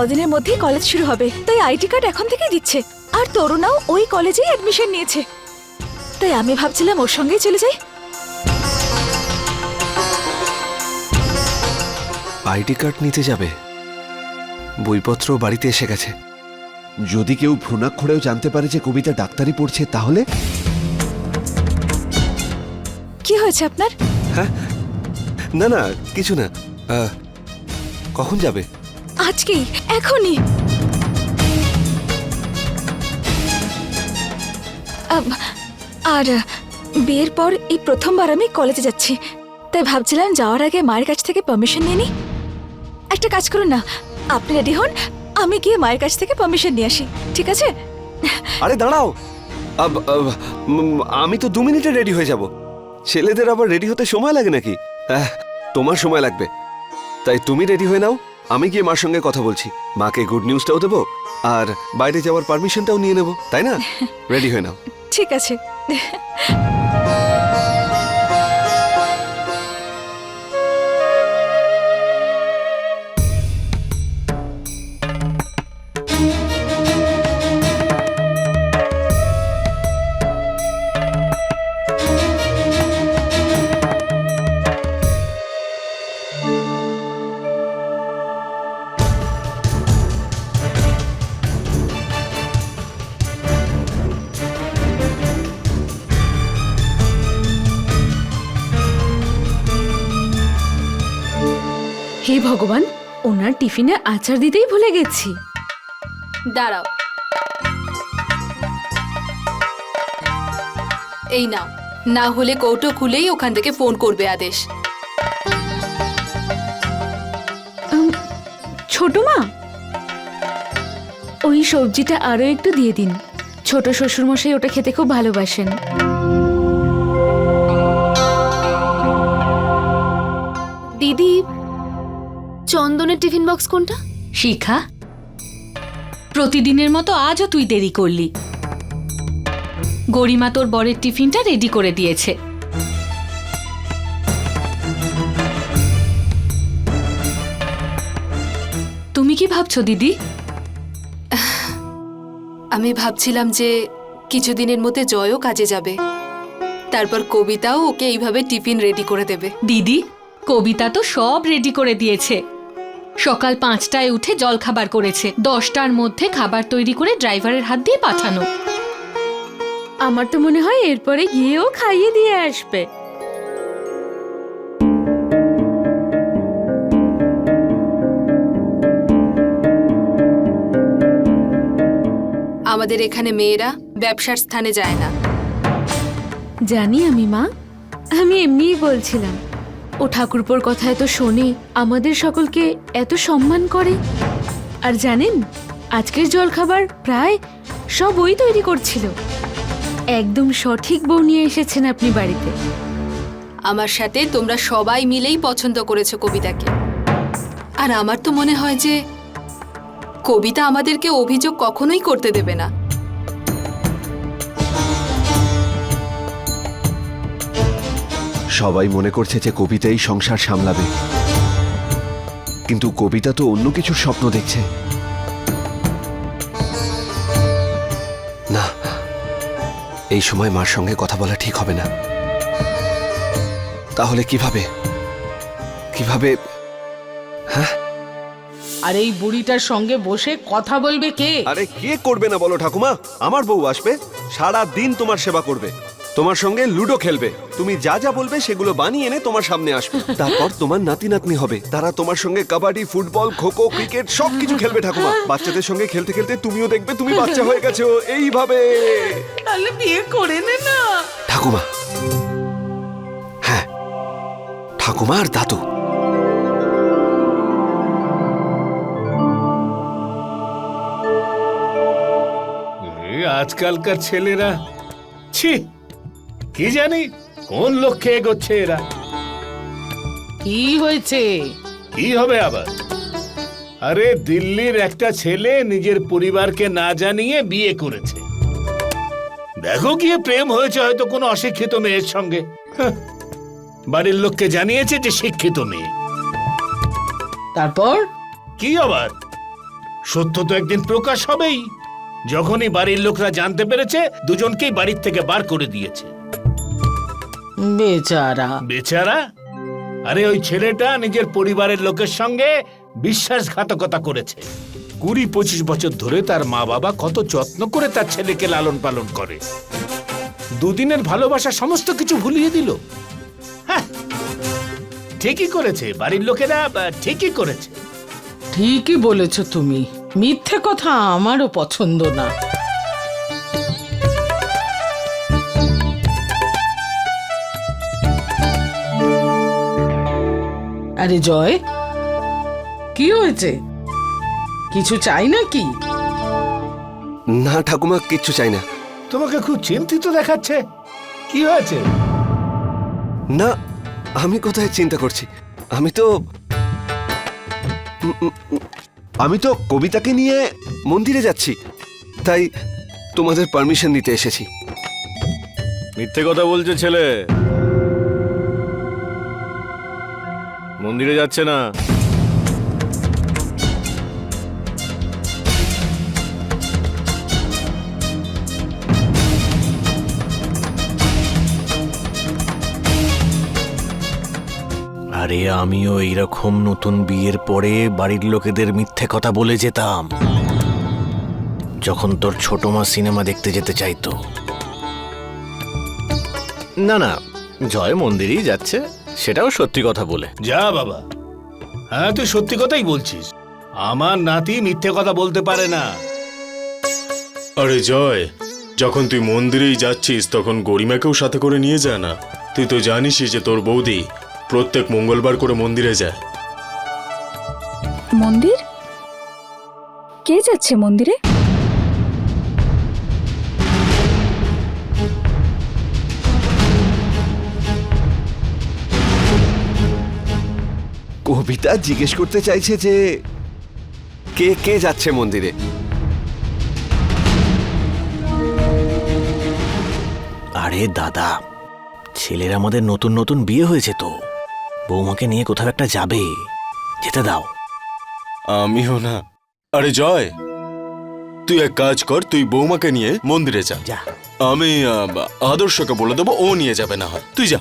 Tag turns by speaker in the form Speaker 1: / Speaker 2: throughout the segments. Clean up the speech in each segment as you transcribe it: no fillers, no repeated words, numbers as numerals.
Speaker 1: কদিনের মধ্যেই কলেজ শুরু হবে, তাই আইডি কার্ড এখন থেকেই দিচ্ছে। আর তরুণাও ওই কলেজেই অ্যাডমিশন নিয়েছে, তাই আমি ভাবছিলাম ওর সঙ্গেই চলে যাই।
Speaker 2: আইডি কার্ড নিতে যাবে? বইপত্র বাড়িতে এসে গেছে।
Speaker 3: যদি কেউ ভ্রূণাক্ষরেও জানতে পারে যে কবিতা ডাক্তারি পড়ছে তাহলে?
Speaker 1: কি হয়েছে আপনার?
Speaker 2: হ্যাঁ, না না কিছু না। কখন যাবে?
Speaker 1: আজকেই, এখনই। আর বিয়ের পর এই প্রথমবার আমি কলেজে যাচ্ছি, তাই ভাবছিলাম যাওয়ার আগে মায়ের কাছ থেকে পারমিশন নিয়ে নিই। একটা কাজ করুন না, আপনি রেডি হন, আমি গিয়ে মায়ের কাছ থেকে পারমিশন নিয়ে আসি, ঠিক আছে?
Speaker 2: আরে দাঁড়াও, আমি তো 2 মিনিটে রেডি হয়ে যাব। ছেলেদের আবার রেডি হতে সময় লাগে নাকি? তোমার সময় লাগবে, তাই তুমি রেডি হয়ে নাও। আমি গিয়ে মার সঙ্গে কথা বলছি, মাকে গুড নিউজটাও দেবো আর বাইরে যাওয়ার পারমিশনটাও নিয়ে নেব, তাই না? রেডি হয়ে নাও।
Speaker 1: ঠিক আছে।
Speaker 4: হে ভগবান, ওনার টিফিনে আচার দিতেই ভুলে গেছি।
Speaker 5: দাঁড়াও, এই নাও, না হলে কৌটো খুলেই ওখান থেকে ফোন করবে আদেশ।
Speaker 4: ছোট মা, ওই সবজিটা আরো একটু দিয়ে দিন। ছোট শ্বশুর মশাই ওটা খেতে খুব ভালোবাসেন।
Speaker 5: দিদি, চন্দনের টিফিন বক্স কোনটা?
Speaker 6: শিখা, প্রতিদিনের মতো আজও তুই দেরি করলি। গরিমা তোর বরের টিফিনটা রেডি করে দিয়েছে। তুমি কি ভাবছো দিদি?
Speaker 5: আমি ভাবছিলাম যে কিছুদিনের মধ্যে জয়ও কাজে যাবে, তারপর কবিতাও ওকে এইভাবে টিফিন রেডি করে দেবে।
Speaker 6: দিদি, কবিতা তো সব রেডি করে দিয়েছে। সকাল 5টায় উঠে জল খাবার করেছে, 10টার মধ্যে খাবার তৈরি করে ড্রাইভারের হাত দিয়ে পাঠানো।
Speaker 4: আমার তো মনে হয় এরপরে গিয়েও খাইয়ে দিয়ে আসবে।
Speaker 5: আমাদের এখানে মেয়েরা ব্যবসার স্থানে যায় না।
Speaker 4: জানি আমি মা, আমি এমনিই বলছিলাম। ও ঠাকুরপোর কথা এত শোনে, আমাদের সকলকে এত সম্মান করে। আর জানেন, আজকের জলখাবার প্রায় সব ওই তৈরি করছিল। একদম সঠিক বউ নিয়ে এসেছেন আপনি বাড়িতে।
Speaker 5: আমার সাথে তোমরা সবাই মিলেই পছন্দ করেছো কবিতাকে, আর আমার তো মনে হয় যে কবিতা আমাদেরকে অভিযোগ কখনোই করতে দেবে না।
Speaker 3: সবাই মনে করছে যে কবিতাই সংসার সামলাবে, কিন্তু কবিতা তো অন্য কিছুর স্বপ্ন দেখছে।
Speaker 2: না, এই সময় মার সঙ্গে কথা বলা ঠিক হবে না। তাহলে কিভাবে কিভাবে? হ্যাঁ,
Speaker 7: আর এই বুড়িটার সঙ্গে বসে কথা বলবে কে?
Speaker 2: আরে কে করবে না বলো ঠাকুমা? আমার বউ আসবে, সারা দিন তোমার সেবা করবে, তোমার সঙ্গে লুডো খেলবে, তুমি যা যা বলবে সেগুলো বানিয়ে এনে তোমার সামনে আসবে। তারপর তোমার নাতি নাতনি হবে, তারা তোমার সঙ্গে কাবাডি, ফুটবল, খোখো, ক্রিকেট সবকিছু খেলবে ঠাকুমা। বাচ্চাদের সঙ্গে খেলতে খেলতে তুমিও দেখবে তুমি বাচ্চা হয়ে গেছো। এইভাবে
Speaker 7: তাহলে বিয়ে করে নে না।
Speaker 2: ঠাকুমা, হ্যাঁ, ঠাকুমা আর দাদু।
Speaker 8: আজকালকার ছেলেরা, ছি, কি জানি কোন লক্ষ্যে এগোচ্ছে এরা।
Speaker 7: কি হয়েছে?
Speaker 8: কি হবে আবার? আরে দিল্লির একটা ছেলে নিজের পরিবারকে না জানিয়ে বিয়ে করেছে। দেখো গিয়ে প্রেম হয়েছে হয়তো কোনো অশিক্ষিত মেয়ের সঙ্গে। হাহ, বাড়ির লোককে জানিয়েছে যে শিক্ষিত মেয়ে।
Speaker 7: তারপর?
Speaker 8: কি আবার, সত্য তো একদিন প্রকাশ হবেই। যখনই বাড়ির লোকরা জানতে পেরেছে, দুজনকেই বাড়ির থেকে বার করে দিয়েছে।
Speaker 7: বেচারা।
Speaker 8: বেচারা? আরে ওই ছেলেটা নিজের পরিবারের লোকের সঙ্গে বিশ্বাসঘাতকতা করেছে। 20-25 বছর ধরে তার মা বাবা কত যত্ন করে তার ছেলেকে লালন পালন করে। দুদিনের ভালোবাসা সমস্ত কিছু ভুলিয়ে দিল। হ্যাঁ, ঠিকই করেছে, বাড়ির লোকেরা ঠিকই করেছে।
Speaker 7: ঠিকই বলেছো তুমি, মিথ্যে কথা আমারও পছন্দ না। আরে জয়, কি হয়েছে? কিছু চাই নাকি?
Speaker 2: না ঠাকুমা, কিচ্ছু চাই না।
Speaker 8: তোমাকে খুব চিন্তিত দেখাচ্ছে, কি হয়েছে?
Speaker 2: না, আমি কোথায় চিন্তা করছি? আমি তো কবিতাকে নিয়ে মন্দিরে যাচ্ছি, তাই তোমাদের পারমিশন নিতে এসেছি।
Speaker 9: মিথ্যে কথা বলছে ছেলে, মন্দিরে যাচ্ছে না।
Speaker 10: আরে আমিও এইরকম নতুন বিয়ের পরে বাড়ির লোকেদের মিথ্যে কথা বলে যেতাম, যখন তোর ছোট মা সিনেমা দেখতে যেতে চাইতো। না না, জয় মন্দিরেই যাচ্ছে, সেটাও সত্যি কথা বলে।
Speaker 8: যা বাবা, হ্যাঁ তুই সত্যি কথাই বলছিস। আমার নাতি মিথ্যে কথা বলতে পারে না।
Speaker 11: আরে জয়, যখন তুই মন্দিরেই যাচ্ছিস তখন গরিমাকেও সাথে করে নিয়ে যা না। তুই তো জানিসই যে তোর বৌদি প্রত্যেক মঙ্গলবার করে মন্দিরে যায়।
Speaker 1: মন্দির? কে যাচ্ছে মন্দিরে?
Speaker 2: কবিতা জিজ্ঞেস করতে চাইছে যে কে কে যাচ্ছে মন্দিরে।
Speaker 10: আরে দাদা, ছেলের আমাদের নতুন নতুন বিয়ে হয়েছে তো, বৌমাকে নিয়ে কোথাও একটা যাবে, যেতে দাও।
Speaker 11: আমিও না। আরে জয়, তুই এক কাজ কর, তুই বৌমাকে নিয়ে মন্দিরে যা।
Speaker 10: যা।
Speaker 11: আমি আদর্শকে বলে দেবো, ও নিয়ে যাবে না হয়। তুই যা।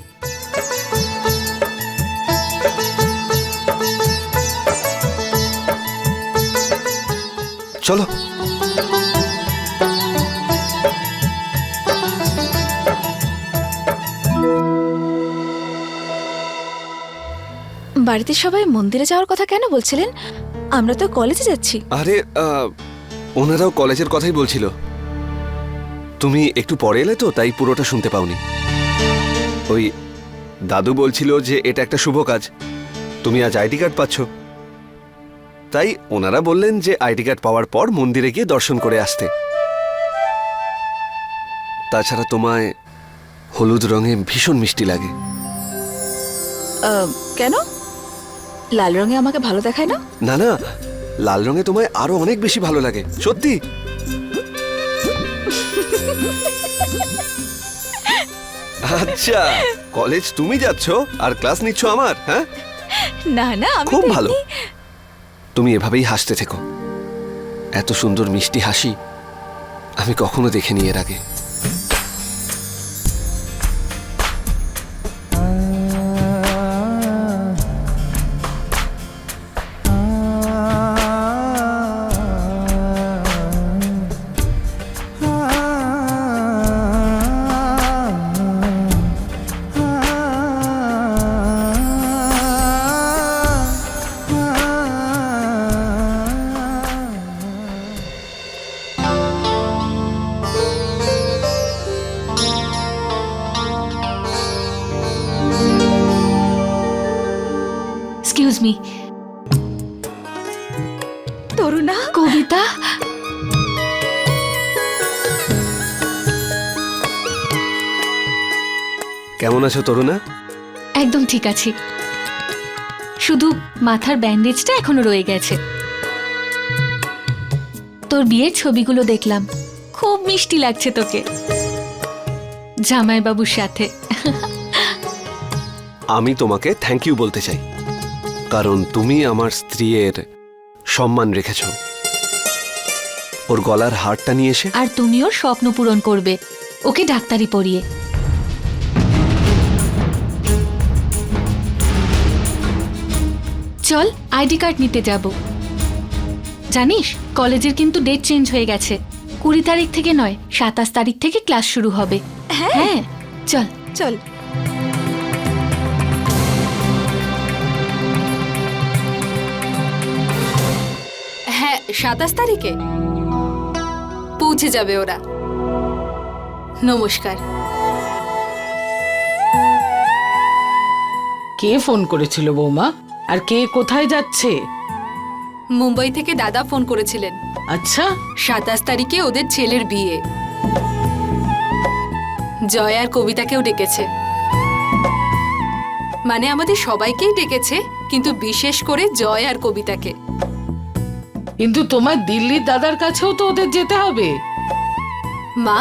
Speaker 2: চলো।
Speaker 1: বাড়িতে সবাই মন্দিরে যাওয়ার কথা কেন বলছিলেন? আমরা তো কলেজে যাচ্ছি।
Speaker 2: আরে ওনারাও কলেজের কথাই বলছিল। তুমি একটু পরে এলে তো, তাই পুরোটা শুনতে পাওনি। ওই দাদু বলছিল যে এটা একটা শুভ কাজ, তুমি আজ আইডি কার্ড পাচ্ছ, তাই ওনারা বললেন যে আইডি কার্ড পাওয়ার পর মন্দিরে গিয়ে দর্শন করে আসতে। তাছাড়া তোমায় হলুদ রঙে ভীষণ মিষ্টি লাগে।
Speaker 1: কেন? লাল রঙে আমাকে ভালো দেখায় না?
Speaker 2: না না, লাল রঙে তোমায় আরো অনেক বেশি ভালো লাগে, সত্যি। আচ্ছা, কলেজ তুমি যাচ্ছ আর ক্লাস নিচ্ছ আমার? হ্যাঁ,
Speaker 1: না না, আমি
Speaker 2: খুব
Speaker 1: তো
Speaker 2: ভালো।
Speaker 1: এমনি-
Speaker 2: তুমি এভাবেই হাসতে থেকো। এত সুন্দর মিষ্টি হাসি আমি কখনো দেখিনি এর আগে।
Speaker 6: এক্সকিউজ মি,
Speaker 1: তরুণা,
Speaker 6: কবিতা।
Speaker 2: কেমন আছো তরুণা?
Speaker 6: একদম ঠিক আছি, শুধু মাথার ব্যান্ডেজটা এখনো রয়ে গেছে। তোর বিয়ের ছবিগুলো দেখলাম, খুব মিষ্টি লাগছে তোকে জামাইবাবুর সাথে।
Speaker 2: আমি তোমাকে থ্যাংক ইউ বলতে চাই, কারণ তুমি আমার স্ত্রীর সম্মান রেখেছ।
Speaker 3: ওর গলার হারটা নিয়ে এসে।
Speaker 6: আর তুমি ওর স্বপ্ন পূরণ করবে, ওকে ডাক্তারি পড়িয়ে। চল আইডি কার্ড নিতে যাব। জানিস কলেজের কিন্তু ডেট চেঞ্জ হয়ে গেছে, 20 তারিখ থেকে নয় 27 তারিখ থেকে ক্লাস শুরু হবে। হ্যাঁ চল
Speaker 1: চল।
Speaker 5: হ্যাঁ 27 তারিখে পৌঁছে যাবে ওরা। নমস্কার।
Speaker 7: কে ফোন করেছিল বৌমা? আর কে কোথায় যাচ্ছে?
Speaker 5: মুম্বাই থেকে দাদা ফোন করেছিলেন।
Speaker 7: আচ্ছা,
Speaker 5: 27 তারিখে ওদের ছেলের বিয়ে। জয় আর কবিতাকেও ডেকেছে, মানে আমাদের সবাইকেই ডেকেছে, কিন্তু বিশেষ করে জয় আর কবিতাকে।
Speaker 7: কিন্তু তোমার দিল্লির দাদার কাছেও তো ওদের যেতে হবে।
Speaker 5: মা,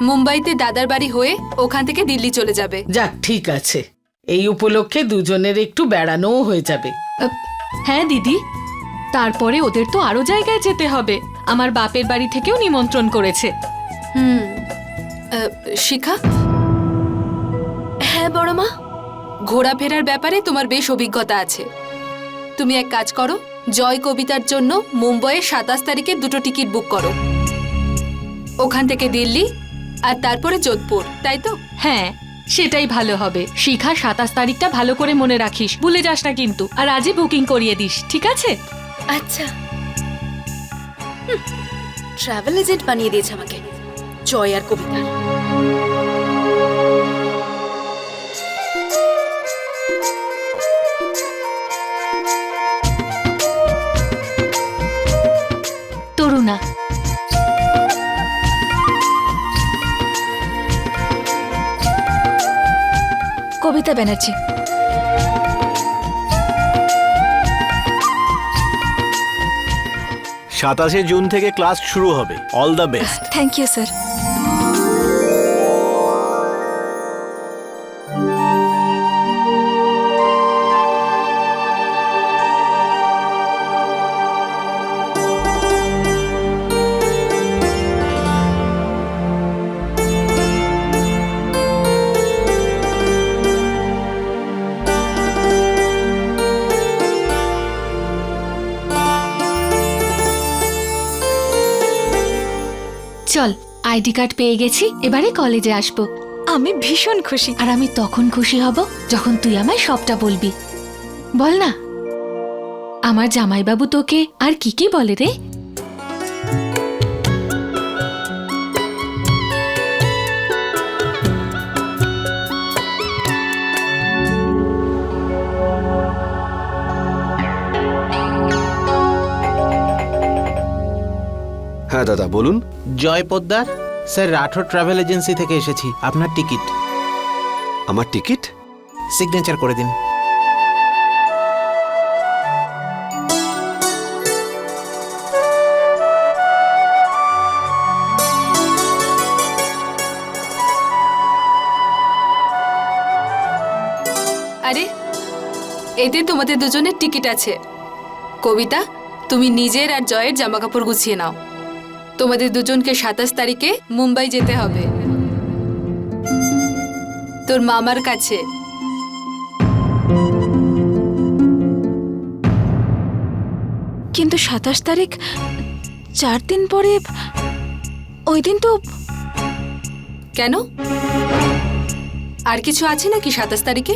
Speaker 5: মুম্বাইতে দাদার বাড়ি হয়ে ওখান থেকে দিল্লি চলে যাবে।
Speaker 7: যাক, ঠিক আছে, এই উপলক্ষে দুজনের একটু বেড়ানোও হয়ে যাবে।
Speaker 6: হ্যাঁ দিদি, তারপরে ওদের তো আরো জায়গায় যেতে হবে। আমার বাপের বাড়ি থেকেও নিমন্ত্রণ করেছে।
Speaker 5: শিখা,
Speaker 1: হ্যাঁ বড় মা।
Speaker 5: ঘোরাফেরার ব্যাপারে তোমার বেশ অভিজ্ঞতা আছে। তুমি এক কাজ করো, জয় কবিতার জন্য মুম্বাইয়ে 27 তারিখে 2টো টিকিট বুক করো, ওখান থেকে দিল্লি আর তারপরে যোধপুর, তাই তো?
Speaker 6: হ্যাঁ সেটাই ভালো হবে। শিখা 27 তারিখটা ভালো করে মনে রাখিস, ভুলে যাস না কিন্তু। আর আজই বুকিং করিয়ে দিস, ঠিক আছে?
Speaker 1: আচ্ছা। ট্রাভেল এজেন্ট বানিয়ে দিয়েছে আমাকে জয় আর কবিতার।
Speaker 6: তরুণা,
Speaker 1: কবিতা ব্যানার্জি।
Speaker 10: 27 জুন থেকে ক্লাস শুরু হবে। All the best.
Speaker 1: Thank you sir.
Speaker 6: চল আইডি কার্ড পেয়ে গেছি, এবারে কলেজে আসবো।
Speaker 1: আমি ভীষণ খুশি।
Speaker 6: আর আমি তখন খুশি হব যখন তুই আমায় সবটা বলবি। বল না, আমার জামাইবাবু তোকে আর কি কি বলে রে?
Speaker 2: হ্যাঁ দাদা বলুন।
Speaker 12: Joy Poddar sir, Rathore travel agency থেকে এসেছি। আপনার টিকিট।
Speaker 2: আমার টিকিট?
Speaker 12: সিগনেচার করে দিন।
Speaker 5: আরে এতে তোমাদের দুজনের টিকিট আছে। কবিতা, তুমি নিজের আর জয়ের জামা কাপড় গুছিয়ে নাও। তোমাদের দুজনকে 27 তারিখে মুম্বাই যেতে হবে, তোর মামার কাছে।
Speaker 1: কিন্তু 27 তারিখ 4 দিন পরে, ওই দিন তো।
Speaker 5: কেন, আর কিছু আছে নাকি 27 তারিখে?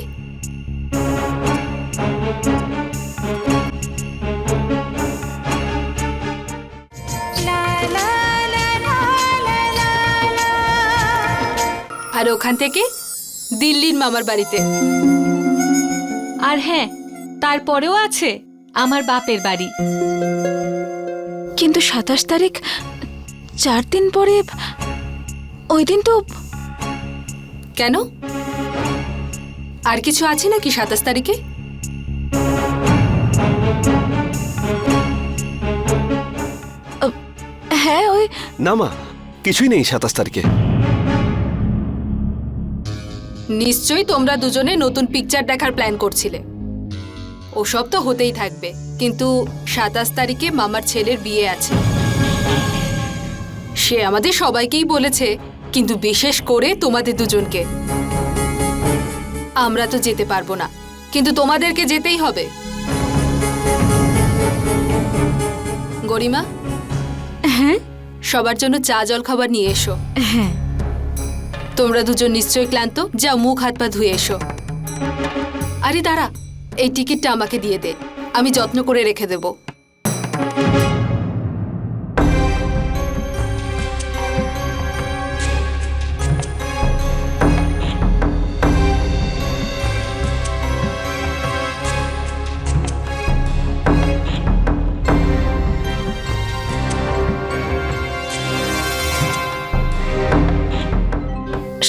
Speaker 5: আর ওখান থেকে দিল্লির মামার বাড়িতে।
Speaker 6: আর হ্যাঁ, তারপরেও আছে আমার বাপের বাড়ি।
Speaker 1: কিন্তু 27 তারিখ 4 দিন পরে, ওই দিন তো।
Speaker 5: কেন, আর কিছু আছে নাকি 27 তারিখে?
Speaker 1: হ্যাঁ ওই।
Speaker 2: না মা, কিছুই নেই 27 তারিখে।
Speaker 5: নিশ্চয়ই তোমরা দুজনে নতুন পিকচার দেখার প্ল্যান করছিলে। ওসব তো হতেই থাকবে, কিন্তু 27 তারিখে মামার ছেলের বিয়ে আছে। সে আমাদের সবাইকেই বলেছে, কিন্তু বিশেষ করে তোমাদের দুজনকে। আমরা তো যেতে পারবো না, কিন্তু তোমাদেরকে যেতেই হবে। গরিমা,
Speaker 4: হ্যাঁ
Speaker 5: সবার জন্য চা জল খাবার নিয়ে এসো।
Speaker 4: হ্যাঁ।
Speaker 5: তোমরা দুজন নিশ্চয়ই ক্লান্ত, যাও মুখ হাত পা ধুয়ে এসো। আরে দাঁড়া, এই টিকিটটা আমাকে দিয়ে দে, আমি যত্ন করে রেখে দেব।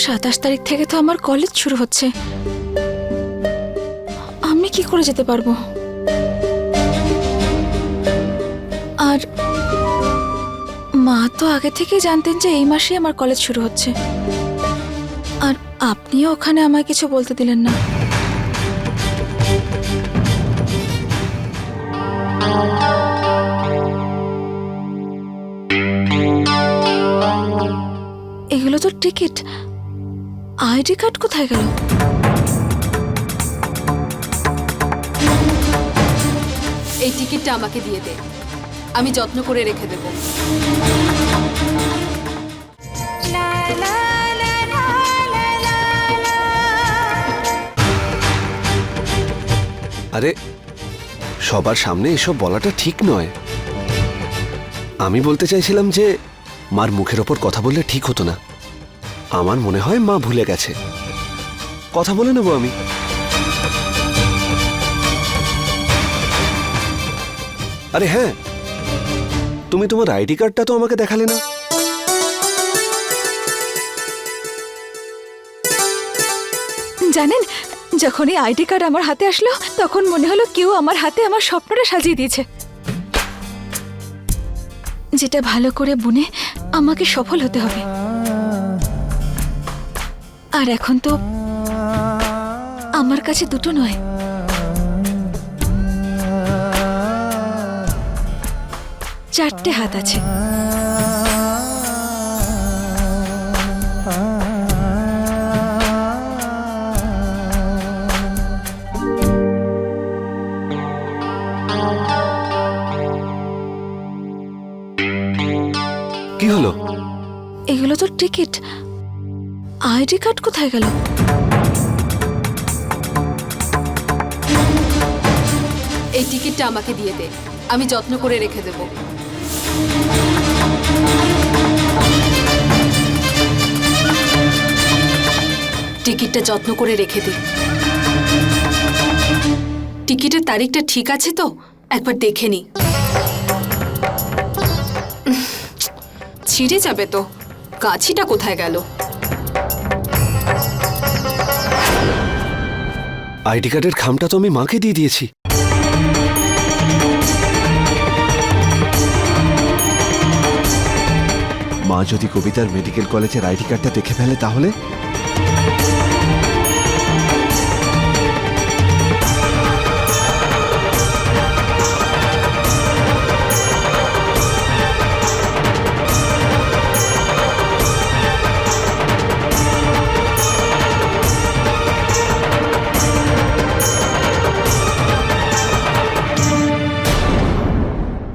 Speaker 1: সাতাশ তারিখ থেকে তো আমার কলেজ শুরু হচ্ছে, আমি কি করে যেতে পারবো? আর মা তো আগে থেকেই জানতেন যে এই মাসে আমার কলেজ শুরু হচ্ছে, আর আপনিও ওখানে আমায় কিছু বলতে দিলেন না। এগুলো তো টিকিট, আইডি কার্ড কোথায় গেল?
Speaker 5: এই টিকিটটা আমাকে দিয়ে দে, আমি যত্ন করে রেখে দেব।
Speaker 2: আরে সবার সামনে এসব বলাটা ঠিক নয়। আমি বলতে চাইছিলাম যে মার মুখের ওপর কথা বললে ঠিক হতো না। আমার মনে হয় মা ভুলে গেছে। কথা বলে নেবো আমি। আরে হ্যাঁ, তুমি তোমার আইডি কার্ডটা তো আমাকে দেখালে না।
Speaker 1: জানেন, যখন এই আইডি কার্ড আমার হাতে আসলো তখন মনে হলো কেউ আমার হাতে আমার স্বপ্নটা সাজিয়ে দিয়েছে, যেটা ভালো করে বুনে আমাকে সফল হতে হবে। আর এখন তো আমার কাছে দুটো নয়, চারটে হাত আছে।
Speaker 2: কি হলো?
Speaker 1: এগুলো তো টিকিট, আইডি কার্ড কোথায় গেল?
Speaker 5: এই টিকিটটা আমাকে দিয়ে দে, আমি যত্ন করে রেখে দেব। টিকিটটা যত্ন করে রেখে দিই। টিকিটের তারিখটা ঠিক আছে তো? একবার দেখে নি। ছিঁড়ে যাবে তো। কাছিটা কোথায় গেল?
Speaker 2: আইডি কার্ডের খামটা তো আমি মাকে দিয়ে দিয়েছি।
Speaker 3: মা যদি কবিতার মেডিকেল কলেজের আইডি কার্ডটা দেখে ফেলে তাহলে?